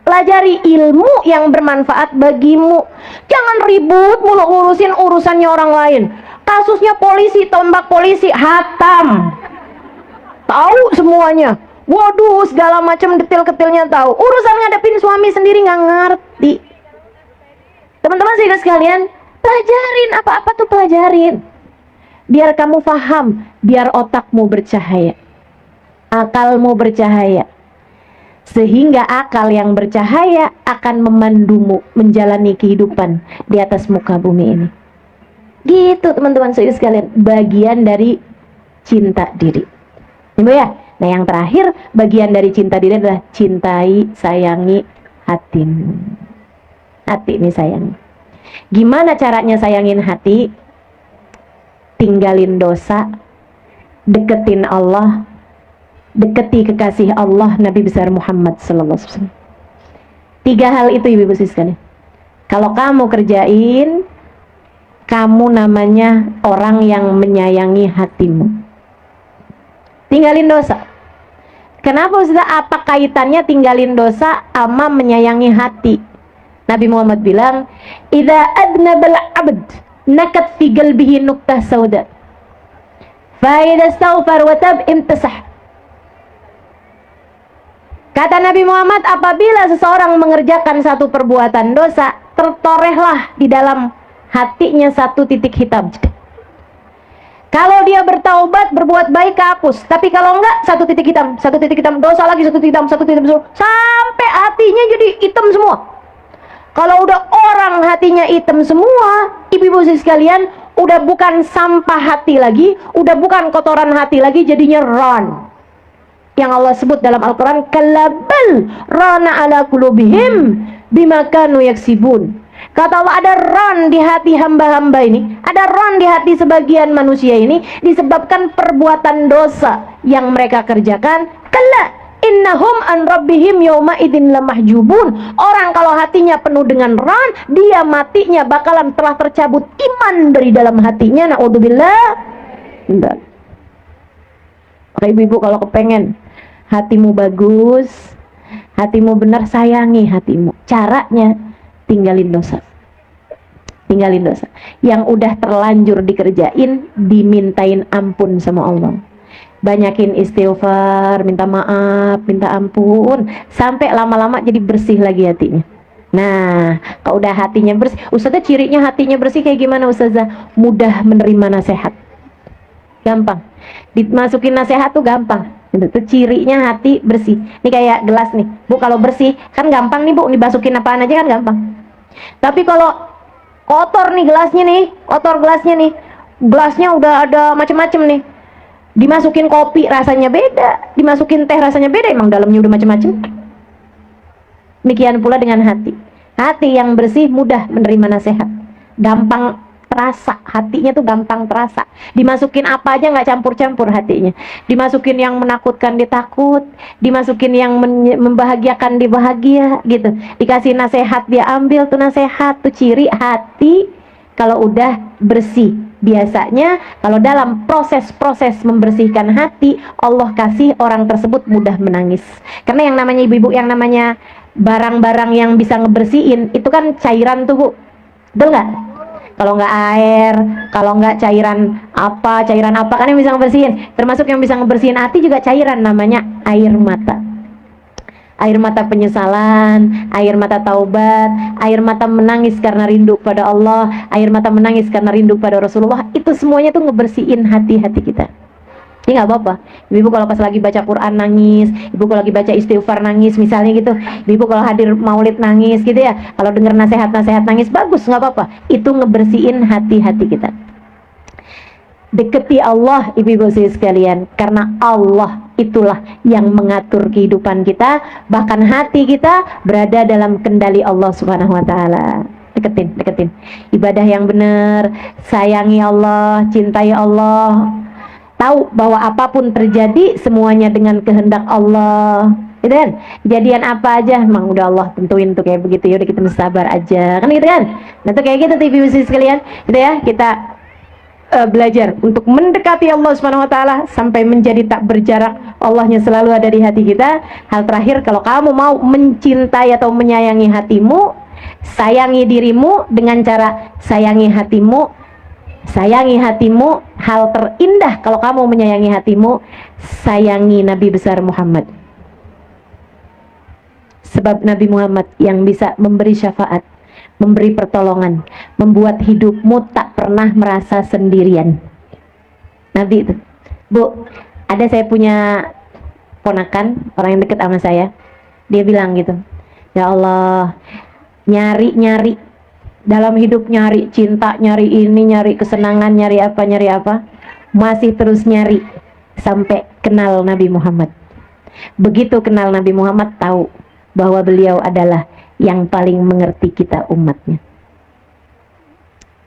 Pelajari ilmu yang bermanfaat bagimu. Jangan ribut mulu ngurusin urusannya orang lain. Kasusnya polisi, tombak polisi, hatam. Tahu semuanya. Waduh, segala macam detail-detailnya tahu. Urusan ngadepin suami sendiri nggak ngerti. Teman-teman sekalian, pelajarin apa-apa tuh pelajarin. Biar kamu paham, biar otakmu bercahaya. Akalmu bercahaya. Sehingga akal yang bercahaya akan memandumu menjalani kehidupan di atas muka bumi ini. Gitu teman-teman sekalian, bagian dari cinta diri. Ibu ya. Nah yang terakhir, bagian dari cinta diri adalah cintai, sayangi hatimu. Hati ini sayangi. Gimana caranya sayangin hati? Tinggalin dosa, deketin Allah, deketi kekasih Allah Nabi besar Muhammad sallallahu alaihi wasallam. 3 hal itu ibu-ibu sekalian. Kalau kamu kerjain, kamu namanya orang yang menyayangi hatimu. Tinggalin dosa. Kenapa Ustaz? Apa kaitannya tinggalin dosa sama menyayangi hati? Nabi Muhammad bilang, "Idza adnabal 'abd nakat fi qalbihi nuqtah sauda. Fa idza istaghfar wa tab imtasah." Kata Nabi Muhammad, apabila seseorang mengerjakan satu perbuatan dosa, tertorehlah di dalam hatinya satu titik hitam. Kalau dia bertaubat, berbuat baik, kehapus. Tapi kalau enggak, satu titik hitam, dosa lagi, satu titik hitam, sampai hatinya jadi hitam semua. Kalau udah orang hatinya hitam semua, ibu-ibu sekalian, udah bukan sampah hati lagi, udah bukan kotoran hati lagi, jadinya ran. Yang Allah sebut dalam Al-Quran, kalabal rana ala kulubihim bima kanu yaksibun. Kata Allah, ada ran di hati hamba-hamba ini, ada ran di hati sebagian manusia ini, disebabkan perbuatan dosa yang mereka kerjakan. Kalla innahum an rabbihim yawma idin lamahjubun. Orang kalau hatinya penuh dengan ran, dia matinya bakalan telah tercabut iman dari dalam hatinya. Na'udzubillah. Enggak. Oke, ibu-ibu kalau kepengen hatimu bagus, hatimu benar, sayangi hatimu. Caranya tinggalin dosa. Tinggalin dosa. Yang udah terlanjur dikerjain, dimintain ampun sama Allah. Banyakin istighfar, minta maaf, minta ampun, sampai lama-lama jadi bersih lagi hatinya. Nah, kalau udah hatinya bersih, Ustazah, cirinya hatinya bersih kayak gimana Ustazah? Mudah menerima nasihat. Gampang. Dimasukin nasihat tuh gampang. Itu cirinya hati bersih. Ini kayak gelas nih, Bu, kalau bersih kan gampang nih Bu, dimasukin apaan aja kan gampang. Tapi kalau kotor nih gelasnya nih, kotor gelasnya nih, gelasnya udah ada macem-macem nih, dimasukin kopi rasanya beda, dimasukin teh rasanya beda, emang dalamnya udah macem-macem. Demikian pula dengan hati. Hati yang bersih mudah menerima nasihat, gampang terasa, hatinya tuh gampang terasa. Dimasukin apa aja nggak campur-campur hatinya. Dimasukin yang menakutkan ditakut, dimasukin yang membahagiakan dibahagia gitu. Dikasih nasihat dia ambil tuh nasihat, tuh ciri hati kalau udah bersih. Biasanya kalau dalam proses-proses membersihkan hati, Allah kasih orang tersebut mudah menangis. Karena yang namanya ibu-ibu, yang namanya barang-barang yang bisa ngebersihin itu kan cairan tuh Bu, betul nggak? Kalau nggak air, kalau nggak cairan apa kan yang bisa ngebersihin. Termasuk yang bisa ngebersihin hati juga cairan, namanya air mata. Air mata penyesalan, air mata taubat, air mata menangis karena rindu pada Allah, air mata menangis karena rindu pada Rasulullah. Itu semuanya tuh ngebersihin hati-hati kita. Ini nggak apa-apa. Ibu kalau pas lagi baca Quran nangis, ibu kalau lagi baca istighfar nangis misalnya gitu, ibu kalau hadir maulid nangis gitu ya, kalau dengar nasihat-nasihat nangis, bagus, nggak apa-apa. Itu ngebersihin hati-hati kita. Deketi Allah ibu-ibu sekalian, karena Allah itulah yang mengatur kehidupan kita, bahkan hati kita berada dalam kendali Allah Subhanahu wa taala. Deketin. Ibadah yang benar, sayangi Allah, cintai Allah. Tahu bahwa apapun terjadi semuanya dengan kehendak Allah, gitu kan? Kejadian apa aja emang udah Allah tentuin tuh kayak begitu, ya udah kita sabar aja, kan gitu kan? Nah tuh kayak gitu TV sekalian, gitu ya, kita belajar untuk mendekati Allah Subhanahu wa taala sampai menjadi tak berjarak. Allahnya selalu ada di hati kita. Hal terakhir, kalau kamu mau mencintai atau menyayangi hatimu, sayangi dirimu dengan cara sayangi hatimu. Sayangi hatimu. Hal terindah kalau kamu menyayangi hatimu, sayangi Nabi besar Muhammad. Sebab Nabi Muhammad yang bisa memberi syafaat, memberi pertolongan, membuat hidupmu tak pernah merasa sendirian. Nabi itu. Bu, ada saya punya ponakan, orang yang dekat sama saya. Dia bilang gitu, ya Allah, nyari dalam hidup, nyari cinta, nyari ini, nyari kesenangan, nyari apa, masih terus nyari sampai kenal Nabi Muhammad. Begitu kenal Nabi Muhammad, tahu bahwa beliau adalah yang paling mengerti kita umatnya.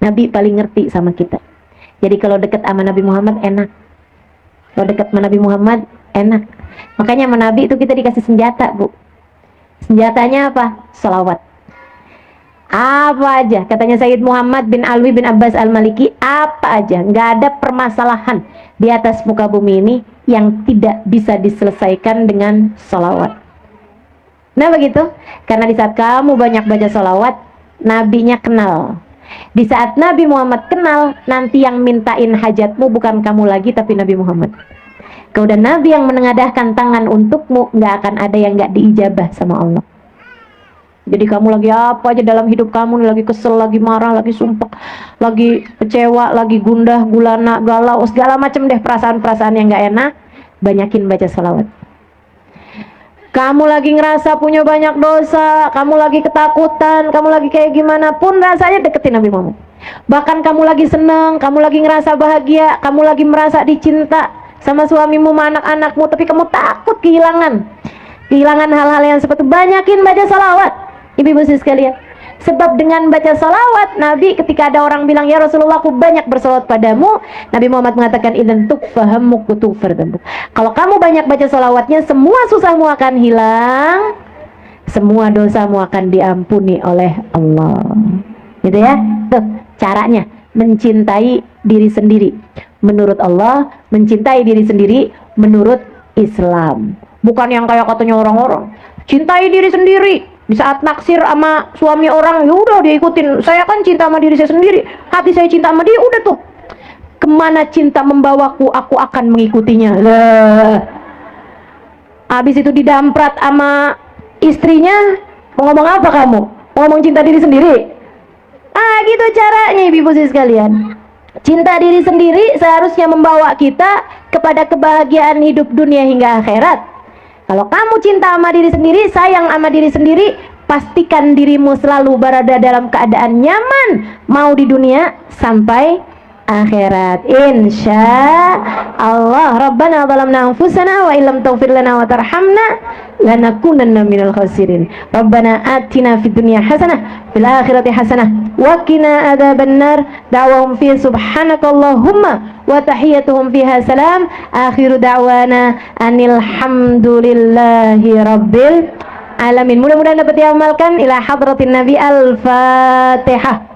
Nabi paling ngerti sama kita. Jadi kalau dekat sama Nabi Muhammad enak. Kalau dekat sama Nabi Muhammad enak. Makanya sama Nabi itu kita dikasih senjata, Bu. Senjatanya apa? Sholawat. Apa aja, katanya Sayyid Muhammad bin Alwi bin Abbas Al-Maliki, apa aja, nggak ada permasalahan di atas muka bumi ini yang tidak bisa diselesaikan dengan sholawat. Nah begitu, karena di saat kamu banyak baca sholawat, nabinya kenal. Di saat Nabi Muhammad kenal, nanti yang mintain hajatmu bukan kamu lagi tapi Nabi Muhammad. Kemudian Nabi yang menengadahkan tangan untukmu, nggak akan ada yang nggak diijabah sama Allah. Jadi kamu lagi apa aja dalam hidup kamu nih, lagi kesel, lagi marah, lagi sumpah, lagi kecewa, lagi gundah, gulana, galau, segala macam deh perasaan-perasaan yang nggak enak, banyakin baca salawat. Kamu lagi ngerasa punya banyak dosa, kamu lagi ketakutan, kamu lagi kayak gimana pun rasanya, deketin Nabi Muhammad. Bahkan kamu lagi senang, kamu lagi ngerasa bahagia, kamu lagi merasa dicinta sama suamimu, sama anak-anakmu, tapi kamu takut kehilangan hal-hal yang seperti itu, banyakin baca salawat. Ibu-ibu sekalian, sebab dengan baca salawat, Nabi ketika ada orang bilang, ya Rasulullah aku banyak bersalawat padamu, Nabi Muhammad mengatakan, idzan tukfahammu kutufir dzambuk. Kalau kamu banyak baca salawatnya, semua susahmu akan hilang, semua dosamu akan diampuni oleh Allah. Gitu ya. Tuh caranya mencintai diri sendiri menurut Allah, mencintai diri sendiri menurut Islam. Bukan yang kayak katanya orang-orang, cintai diri sendiri. Di saat naksir sama suami orang, ya udah dia ikutin. Saya kan cinta sama diri saya sendiri, hati saya cinta sama dia, udah tuh. Kemana cinta membawaku, aku akan mengikutinya. Lah. Habis itu didamprat sama istrinya, mau ngomong apa kamu? Mau ngomong cinta diri sendiri? Ah, gitu caranya ibu-ibu sekalian. Cinta diri sendiri seharusnya membawa kita kepada kebahagiaan hidup dunia hingga akhirat. Kalau kamu cinta sama diri sendiri, sayang sama diri sendiri, pastikan dirimu selalu berada dalam keadaan nyaman, mau di dunia sampai akhirat. Insya Allah. Rabbana zalamna anfusana wa illam taghfir lana wa tarhamna lanakunanna minal khasirin. Rabbana atina fid dunya hasanah fil akhirati hasanah wa qina adzabannar. Da'wahum fi subhanakallahumma wa tahiyyatuhum fiha salam. Akhiru da'wana anil hamdulillahi rabbil alamin. Mudah-mudahan dapat diamalkan. Ila hadratin Nabi. Al-Fatihah.